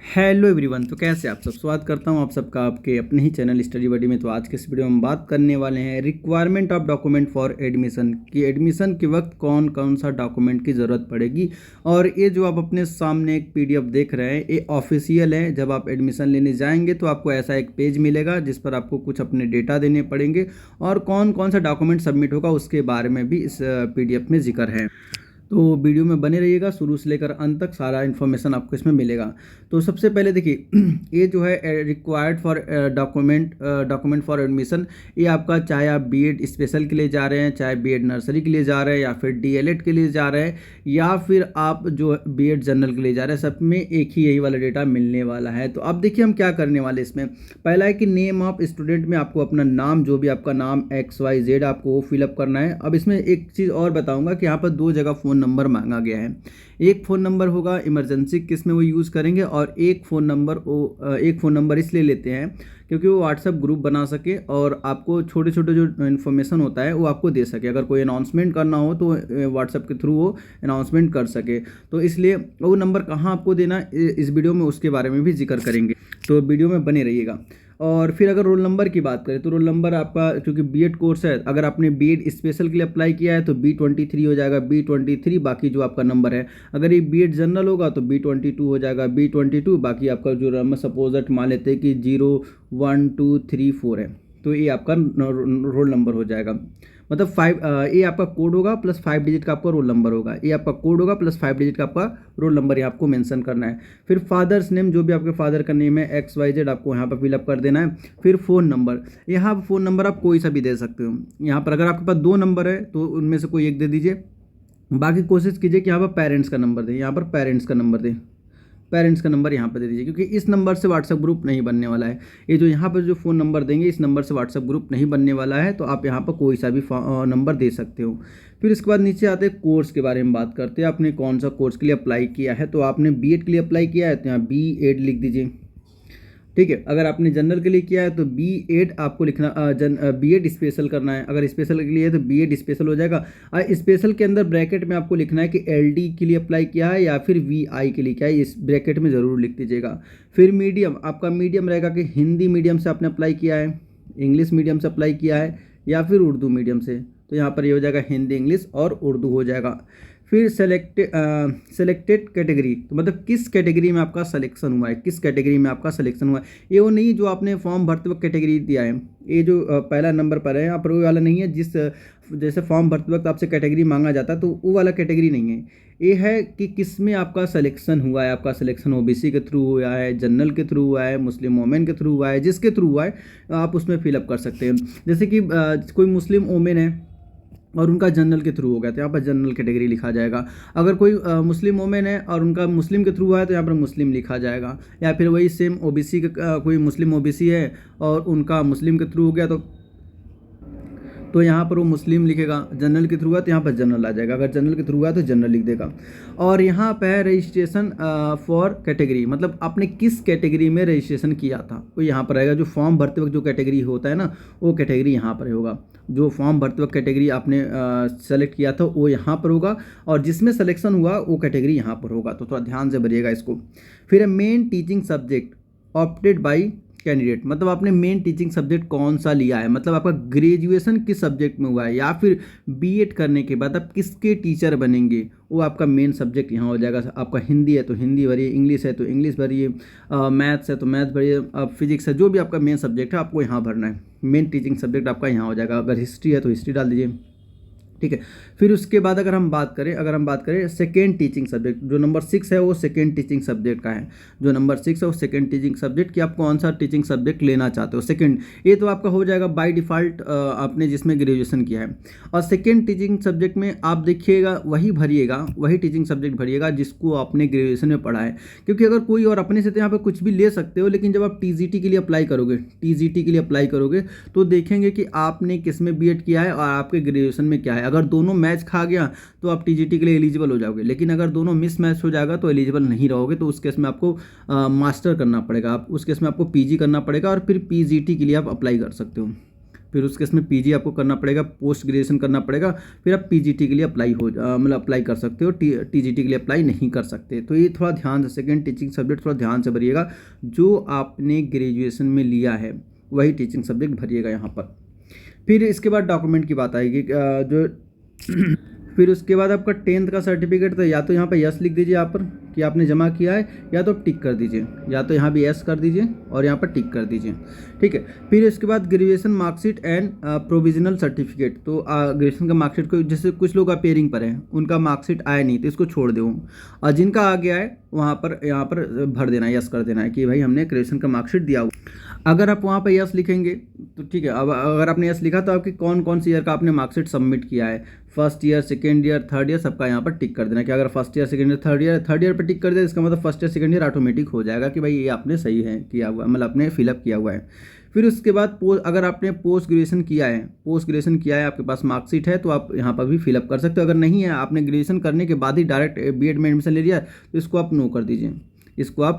Hello everyone. तो कैसे आप सब, स्वागत करता हूं आप सबका आपके अपने ही चैनल स्टडी बडी में। तो आज के इस वीडियो में हम बात करने वाले हैं requirement of document for admission कि एडमिशन के वक्त कौन कौन सा डॉक्यूमेंट की ज़रूरत पड़ेगी। और ये जो आप अपने सामने एक पीडीएफ देख रहे हैं ये ऑफिशियल है। जब आप एडमिशन लेने जाएंगे तो आपको ऐसा एक पेज मिलेगा जिस पर आपको कुछ अपने डेटा देने पड़ेंगे और कौन कौन सा डॉक्यूमेंट सबमिट होगा उसके बारे में भी इस पीडीएफ में जिक्र है। तो वीडियो में बने रहिएगा, शुरू से लेकर अंत तक सारा इन्फॉर्मेशन आपको इसमें मिलेगा। तो सबसे पहले देखिए ये जो है required for document for admission, ये आपका चाहे आप बीएड स्पेशल के लिए जा रहे हैं, चाहे बीएड नर्सरी के लिए जा रहे हैं, या फिर डीएलएड के लिए जा रहे हैं, या फिर आप जो बीएड जनरल के लिए जा रहे हैं, सब में एक ही यही वाला डेटा मिलने वाला है। तो अब देखिए हम क्या करने वाले इसमें। पहला है कि नेम ऑफ स्टूडेंट में आपको अपना नाम, जो भी आपका नाम XYZ आपको वो फिलअप करना है। अब इसमें एक चीज़ और बताऊंगा कि यहाँ पर दो जगह फ़ोन नंबर मांगा गया है। एक फ़ोन नंबर होगा इमरजेंसी केस में वो यूज़ करेंगे, और एक फ़ोन नंबर इसलिए लेते हैं क्योंकि वो व्हाट्सएप ग्रुप बना सके और आपको छोटे छोटे जो इन्फॉर्मेशन होता है वो आपको दे सके। अगर कोई अनाउंसमेंट करना हो तो व्हाट्सएप के थ्रू वो अनाउंसमेंट कर सके। तो इसलिए वो नंबर कहाँ आपको देना इस वीडियो में उसके बारे में भी जिक्र करेंगे, तो वीडियो में बने रहिएगा। और फिर अगर रोल नंबर की बात करें तो रोल नंबर आपका, क्योंकि बीएड कोर्स है, अगर आपने बीएड स्पेशल के लिए अप्लाई किया है तो B23 हो जाएगा, B23 बाकी जो आपका नंबर है। अगर ये बीएड जनरल होगा तो B22 हो जाएगा, B22 बाकी आपका जो नंबर सपोजट मान लेते हैं कि 0 1 2 3 4 है, तो ये आपका रोल नंबर हो जाएगा। मतलब 5 ये आपका कोड होगा प्लस 5 डिजिट का आपका रोल नंबर होगा। ये आपका कोड होगा प्लस 5 डिजिट का आपका रोल नंबर, ये आपको मेंशन करना है। फिर फादर्स नेम, जो भी आपके फादर का नेम है XYZ आपको यहाँ पर फिलअप कर देना है। फिर फ़ोन नंबर, यहाँ पर फ़ोन नंबर आप कोई सा भी दे सकते हो। यहाँ पर अगर आपके पास 2 नंबर है तो उनमें से कोई एक दे दीजिए। बाकी कोशिश कीजिए कि यहाँ पर पेरेंट्स का नंबर दें, यहाँ पर पेरेंट्स का नंबर दें, पेरेंट्स का नंबर यहाँ पर दे दीजिए, क्योंकि इस नंबर से व्हाट्सएप ग्रुप नहीं बनने वाला है। ये जो यहाँ पर जो फ़ोन नंबर देंगे इस नंबर से व्हाट्सएप ग्रुप नहीं बनने वाला है, तो आप यहाँ पर कोई सा भी नंबर दे सकते हो। फिर इसके बाद नीचे आते हैं कोर्स के बारे में बात करते हैं। आपने कौन सा कोर्स के लिए अप्लाई किया है, तो आपने बीएड के लिए अप्लाई किया है तो यहाँ B8 लिख दीजिए, ठीक है। अगर आपने जनरल के लिए किया है तो B8 आपको लिखना, बीएड स्पेशल करना है। अगर स्पेशल के लिए है तो बीएड स्पेशल हो जाएगा। स्पेशल के अंदर ब्रैकेट में आपको लिखना है कि LD के लिए अप्लाई किया है या फिर VI के लिए किया है, इस ब्रैकेट में ज़रूर लिख दीजिएगा। फिर मीडियम, आपका मीडियम रहेगा कि हिंदी मीडियम से आपने अप्लाई किया है, इंग्लिश मीडियम से अप्लाई किया है, या फिर उर्दू मीडियम से। तो यहाँ पर ये हो जाएगा हिंदी, इंग्लिश और उर्दू हो जाएगा। फिर सेलेक्टेड कैटेगरी, तो मतलब किस कैटेगरी में आपका सिलेक्शन हुआ है, किस कैटेगरी में आपका सिलेक्शन हुआ है। ये वो नहीं जो आपने फॉर्म भरते वक्त कैटेगरी दिया है, ये जो पहला नंबर पर है यहाँ पर वो वाला नहीं है। जैसे फॉर्म भरते वक्त आपसे कैटेगरी मांगा जाता है तो वो वाला कैटेगरी नहीं है। ये है कि किस में आपका सिलेक्शन हुआ है। आपका सिलेक्शन OBC के थ्रू हुआ है, जनरल के थ्रू हुआ है, मुस्लिम वोमेन के थ्रू हुआ है, जिसके थ्रू हुआ है आप उसमें फिलअप कर सकते हैं। जैसे कि कोई मुस्लिम वोमेन है और उनका जनरल के थ्रू हो गया तो यहाँ पर जनरल कैटेगरी लिखा जाएगा। अगर कोई मुस्लिम वोमेन है और उनका मुस्लिम के थ्रू हुआ है तो यहाँ पर मुस्लिम लिखा जाएगा। या फिर वही सेम OBC का कोई मुस्लिम OBC है और उनका मुस्लिम के थ्रू हो गया तो यहाँ पर वो मुस्लिम लिखेगा। जनरल के थ्रू हुआ तो यहाँ पर जनरल आ जाएगा, अगर जनरल के थ्रू हुआ तो जनरल लिख देगा। और यहाँ पर है रजिस्ट्रेशन फॉर कैटेगरी, मतलब आपने किस कैटेगरी में रजिस्ट्रेशन किया था वो यहाँ पर रहेगा। जो फॉर्म भरते वक्त जो कैटेगरी होता है ना वो कैटेगरी यहाँ पर होगा। जो फॉर्म भरते वक्त कैटेगरी आपने सेलेक्ट किया था वो यहाँ पर होगा, और जिसमें सिलेक्शन हुआ वो कैटेगरी यहाँ पर होगा। तो थोड़ा ध्यान से भरिएगा इसको। फिर main teaching subject opted by candidate, मतलब आपने मेन टीचिंग सब्जेक्ट कौन सा लिया है, मतलब आपका ग्रेजुएशन किस सब्जेक्ट में हुआ है, या फिर बीएड करने के बाद आप किसके टीचर बनेंगे, वो आपका मेन सब्जेक्ट यहाँ हो जाएगा। आपका हिंदी है तो हिंदी भरिए, इंग्लिश है तो इंग्लिश भरिए, मैथ्स है तो मैथ्स भरिए, फिजिक्स है, जो भी आपका मेन सब्जेक्ट है आपको यहाँ भरना है। मेन टीचिंग सब्जेक्ट आपका यहाँ हो जाएगा। अगर हिस्ट्री है तो हिस्ट्री डाल दीजिए, ठीक है। फिर उसके बाद अगर हम बात करें सेकेंड टीचिंग सब्जेक्ट, जो नंबर 6 है वो सेकेंड टीचिंग सब्जेक्ट का है। जो नंबर 6 है वो सेकेंड टीचिंग सब्जेक्ट कि आप कौन सा टीचिंग सब्जेक्ट लेना चाहते हो। सेकेंड ये तो आपका हो जाएगा बाय डिफ़ॉल्ट, आपने जिसमें ग्रेजुएशन किया है। और सेकेंड टीचिंग सब्जेक्ट में आप देखिएगा वही टीचिंग सब्जेक्ट भरिएगा जिसको आपने ग्रेजुएशन में पढ़ा है। क्योंकि अगर कोई और अपने से तो यहाँ पर कुछ भी ले सकते हो, लेकिन जब आप TGT के लिए अप्लाई करोगे तो देखेंगे कि आपने किस में बीएड किया है और आपके ग्रेजुएशन में क्या है। अगर दोनों मैच खा गया तो आप TGT के लिए एलिजिबल हो जाओगे, लेकिन अगर दोनों मिस मैच हो जाएगा तो एलिजिबल नहीं रहोगे। तो उस केस में आपको मास्टर करना पड़ेगा, उस केस में आपको PG करना पड़ेगा और फिर PGT के लिए आप अप्लाई कर सकते हो। फिर उसके इसमें पीजी आपको करना पड़ेगा, पोस्ट ग्रेजुएशन करना पड़ेगा, फिर आप पीजीटी के लिए अप्लाई कर सकते हो, टीजीटी के लिए अप्लाई नहीं कर सकते। तो ये थोड़ा ध्यान से, सेकेंड टीचिंग सब्जेक्ट थोड़ा ध्यान से भरिएगा, जो आपने ग्रेजुएशन में लिया है वही टीचिंग सब्जेक्ट भरिएगा यहाँ पर। फिर इसके बाद डॉक्यूमेंट की बात आएगी, जो फिर उसके बाद आपका 10th का सर्टिफिकेट, तो या तो यहाँ पर यस लिख दीजिए यहाँ पर कि आपने जमा किया है, या तो टिक कर दीजिए, या तो यहाँ भी यस कर दीजिए और यहाँ पर टिक कर दीजिए, ठीक है। फिर इसके बाद graduation marksheet and provisional certificate, तो ग्रेजुएशन का मार्कशीट को, जैसे कुछ लोग अपेयरिंग पर हैं उनका मार्कशीट आया नहीं तो इसको छोड़ दो, और जिनका आ गया है वहाँ पर यहाँ पर भर देना है, यस कर देना है कि भाई हमने ग्रेजुएशन का मार्कशीट दिया हुआ। अगर आप वहाँ पर यस लिखेंगे तो ठीक है। अब अगर आपने यस लिखा तो आपकी कौन कौन सी ईयर का आपने मार्कशीट सबमिट किया है, first year, second year, third year, सबका यहाँ पर टिक कर देना कि अगर first year, second year, third year पर टिक कर दिया इसका मतलब first year, second year automatic हो जाएगा कि भाई ये आपने सही है किया हुआ, मतलब आपने फिलअप किया हुआ है। फिर उसके बाद अगर आपने पोस्ट ग्रेजुएशन किया है, आपके पास मार्कशीट है तो आप यहाँ पर भी फिलअप कर सकते हो। अगर नहीं है, आपने ग्रेजुएशन करने के बाद ही डायरेक्ट बीएड में एडमिशन ले लिया तो इसको आप नो कर दीजिए, इसको आप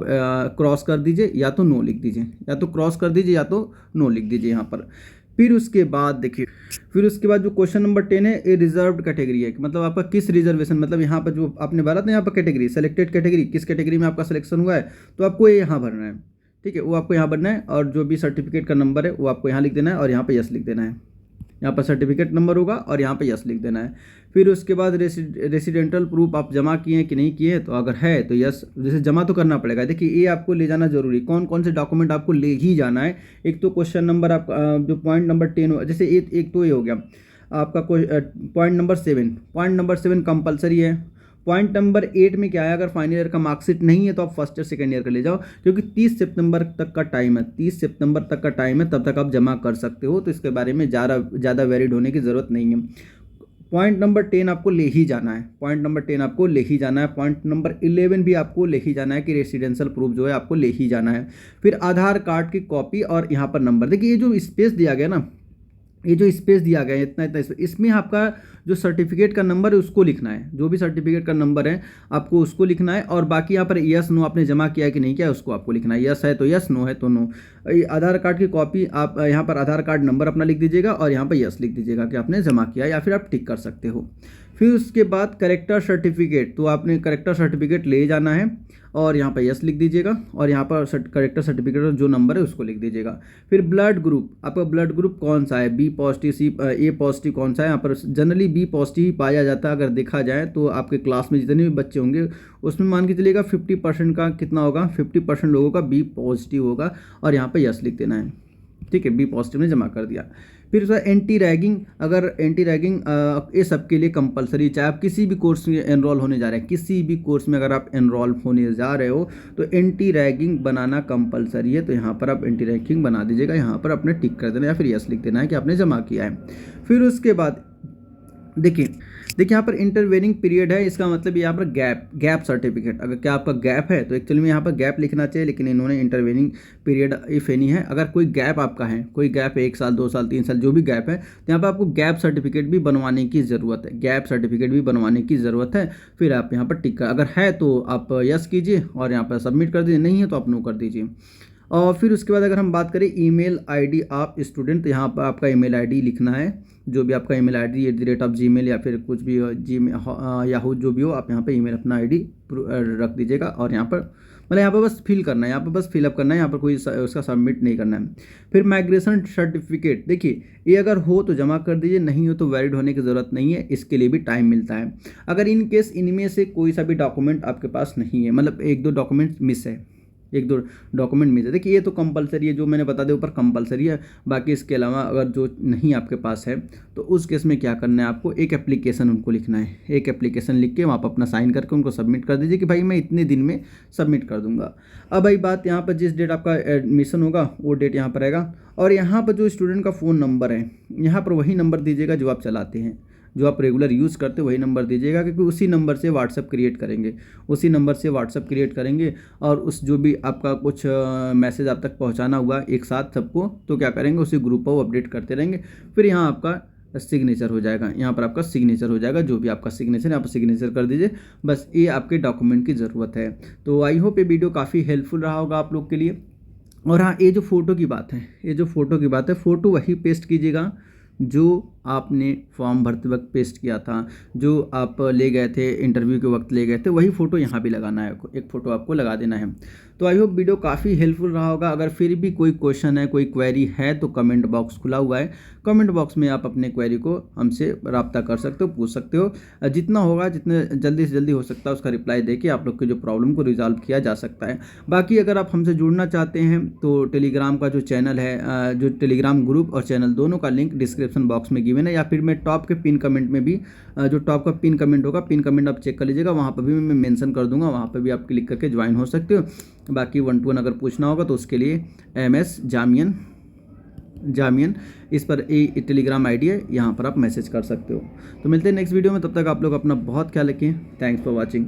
क्रॉस कर दीजिए, या तो नो लिख दीजिए, या तो क्रॉस कर दीजिए या तो नो लिख दीजिए यहाँ पर। फिर उसके बाद देखिए, फिर उसके बाद जो क्वेश्चन नंबर 10 है, ये रिजर्व्ड कैटेगरी है, मतलब आपका किस रिजर्वेशन, मतलब यहाँ पर जो आपने भरा था यहाँ पर कैटेगरी, सेलेक्टेड कैटेगरी, किस कैटेगरी में आपका सिलेक्शन हुआ है तो आपको ये यहाँ भरना है, ठीक है, वो आपको यहाँ भरना है। और जो भी सर्टिफिकेट का नंबर है वो आपको यहाँ लिख देना है और यहाँ पर यस लिख देना है, यहाँ पर सर्टिफिकेट नंबर होगा और यहाँ पे यस लिख देना है। फिर उसके बाद रेसिडेंटल प्रूफ आप जमा किए हैं कि नहीं किए हैं, तो अगर है तो यस, जैसे जमा तो करना पड़ेगा। देखिए ये आपको ले जाना जरूरी, कौन कौन से डॉक्यूमेंट आपको ले ही जाना है। एक तो क्वेश्चन नंबर आप जो पॉइंट नंबर 10, जैसे एक तो ये हो गया आपका पॉइंट नंबर 7 कंपलसरी है। पॉइंट नंबर 8 में क्या है, अगर फाइनल ईयर का मार्कशीट नहीं है तो आप फर्स्ट ईयर सेकेंड ईयर का ले जाओ, क्योंकि 30 सितंबर तक का टाइम है, 30 सितंबर तक का टाइम है, तब तक आप जमा कर सकते हो, तो इसके बारे में ज़्यादा वैलिड होने की ज़रूरत नहीं है। पॉइंट नंबर 10 आपको ले ही जाना है, पॉइंट नंबर 10 आपको ले ही जाना है। पॉइंट नंबर 11 भी आपको ले ही जाना है कि रेसिडेंशियल प्रूफ जो है आपको ले ही जाना है। फिर आधार कार्ड की कॉपी और यहाँ पर नंबर। देखिए ये जो स्पेस दिया गया ना, ये जो स्पेस दिया गया है इतना स्पेस, इसमें आपका जो सर्टिफिकेट का नंबर है उसको लिखना है, जो भी सर्टिफिकेट का नंबर है आपको उसको लिखना है। और बाकी यहाँ पर यस नो आपने जमा किया है कि नहीं किया उसको आपको लिखना है, यस है तो यस, नो है तो नो। आधार कार्ड की कॉपी आप यहाँ पर आधार कार्ड नंबर अपना लिख दीजिएगा और यहाँ पर यस लिख दीजिएगा कि आपने जमा किया, या फिर आप टिक कर सकते हो। फिर उसके बाद करेक्टर सर्टिफिकेट, तो आपने करेक्टर सर्टिफिकेट ले जाना है और यहाँ पर यस लिख दीजिएगा और यहाँ पर करेक्टर सर्टिफिकेट जो नंबर है उसको लिख दीजिएगा। फिर ब्लड ग्रुप, आपका ब्लड ग्रुप कौन सा है, बी पॉजिटिव, ए पॉजिटिव कौन सा है। यहाँ पर जनरली बी पॉजिटिव ही पाया जाता है। अगर देखा जाए तो आपके क्लास में जितने भी बच्चे होंगे उसमें मान के चलिएगा 50% का कितना होगा, 50% लोगों का बी पॉजिटिव होगा और यहाँ पर यस लिख देना है, ठीक है, बी पॉजिटिव ने जमा कर दिया। फिर उसका एंटी रैगिंग, अगर एंटी रैगिंग ये सबके लिए कंपलसरी, चाहे आप किसी भी कोर्स में एनरोल होने जा रहे हैं, किसी भी कोर्स में अगर आप एनरोल होने जा रहे हो तो एंटी रैगिंग बनाना कंपलसरी है। तो यहाँ पर आप एंटी रैगिंग बना दीजिएगा, यहाँ पर अपने टिक कर देना या फिर यस लिख देना है कि आपने जमा किया है। फिर उसके बाद देखिए यहाँ पर इंटरवेनिंग पीरियड है, इसका मतलब यहाँ पर गैप सर्टिफिकेट, अगर क्या आपका गैप है तो एक्चुअली में यहाँ पर गैप लिखना चाहिए, लेकिन इन्होंने इंटरवेनिंग पीरियड इफ एनी है। अगर कोई गैप आपका है, कोई गैप है 1 साल 2 साल 3 साल जो भी गैप है, तो यहाँ पर आपको गैप सर्टिफिकेट भी बनवाने की ज़रूरत है, गैप सर्टिफिकेट भी बनवाने की ज़रूरत है। फिर आप यहाँ पर टिक कर, अगर है तो आप यस कीजिए और यहाँ पर सबमिट कर दीजिए, नहीं है तो आप नो कर दीजिए। और फिर उसके बाद अगर हम बात करें ईमेल आईडी आप स्टूडेंट, तो यहाँ पर आपका ईमेल आईडी लिखना है, जो भी आपका ईमेल आईडी @gmail या फिर कुछ भी याहू जो भी हो, आप यहाँ पे ईमेल अपना आईडी रख दीजिएगा और यहाँ पर मतलब यहाँ पर बस फिल करना है, यहाँ पर बस फिलअप करना है, यहाँ पर कोई उसका सबमिट नहीं करना है। फिर माइग्रेशन सर्टिफिकेट, देखिए ये अगर हो तो जमा कर दीजिए, नहीं हो तो वैलिड होने की ज़रूरत नहीं है, इसके लिए भी टाइम मिलता है। अगर इन केस इनमें से कोई सा भी डॉक्यूमेंट आपके पास नहीं है, मतलब 1-2 डॉक्यूमेंट मिस है, 1-2 डॉक्यूमेंट मिल जाए, देखिए ये तो कंपलसरी है, जो मैंने बता दिया ऊपर कंपलसरी है। बाकी इसके अलावा अगर जो नहीं आपके पास है तो उस केस में क्या करना है, आपको एक एप्लीकेशन उनको लिखना है, एक एप्लीकेशन लिख के वहाँ पर अपना साइन करके उनको सबमिट कर दीजिए कि भाई मैं इतने दिन में सबमिट कर दूंगा। अब भाई बात यहाँ पर जिस डेट आपका एडमिशन होगा वो डेट यहाँ पर आएगा, और यहाँ पर जो स्टूडेंट का फ़ोन नंबर है यहाँ पर वही नंबर दीजिएगा जो आप चलाते हैं, जो आप रेगुलर यूज़ करते वही नंबर दीजिएगा, क्योंकि उसी नंबर से व्हाट्सअप क्रिएट करेंगे, और उस जो भी आपका कुछ मैसेज आप तक पहुंचाना हुआ एक साथ सबको, तो क्या करेंगे उसी ग्रुप पर वो अपडेट करते रहेंगे। फिर यहाँ आपका सिग्नेचर हो जाएगा, यहाँ पर आपका सिग्नेचर हो जाएगा, जो भी आपका सिग्नेचर यहाँ पर सिग्नेचर कर दीजिए, बस ये आपके डॉक्यूमेंट की ज़रूरत है। तो आई होप ये वीडियो काफ़ी हेल्पफुल रहा होगा आप लोग के लिए। और हाँ, ये जो फ़ोटो की बात है, फ़ोटो वही पेस्ट कीजिएगा जो आपने फॉर्म भरते वक्त पेस्ट किया था, जो आप ले गए थे इंटरव्यू के वक्त ले गए थे, वही फ़ोटो यहाँ भी लगाना है, एक फ़ोटो आपको लगा देना है। तो आई होप वीडियो काफ़ी हेल्पफुल रहा होगा। अगर फिर भी कोई क्वेश्चन है, कोई क्वेरी है तो कमेंट बॉक्स खुला हुआ है, कमेंट बॉक्स में आप अपने क्वेरी को हमसे रब्ता कर सकते हो, पूछ सकते हो। जितना होगा, जितने जल्दी से जल्दी हो सकता है उसका रिप्लाई देके आप लोग की जो प्रॉब्लम को रिजॉल्व किया जा सकता है। बाकी अगर आप हमसे जुड़ना चाहते हैं तो टेलीग्राम का जो चैनल है, जो टेलीग्राम ग्रुप और चैनल दोनों का लिंक डिस्क्रिप्शन बॉक्स में गिवन है, या फिर मैं टॉप के पिन कमेंट में भी, जो टॉप का पिन कमेंट होगा, पिन कमेंट आप चेक कर लीजिएगा, वहाँ पर भी मैं मेंशन कर दूंगा, वहाँ पर भी आप क्लिक करके ज्वाइन हो सकते हो। बाकी 1-to-1 अगर पूछना होगा तो उसके लिए MS जामियन इस पर टेलीग्राम आईडी है, यहाँ पर आप मैसेज कर सकते हो। तो मिलते हैं नेक्स्ट वीडियो में, तब तक आप लोग अपना बहुत ख्याल रखें। Thanks for watching.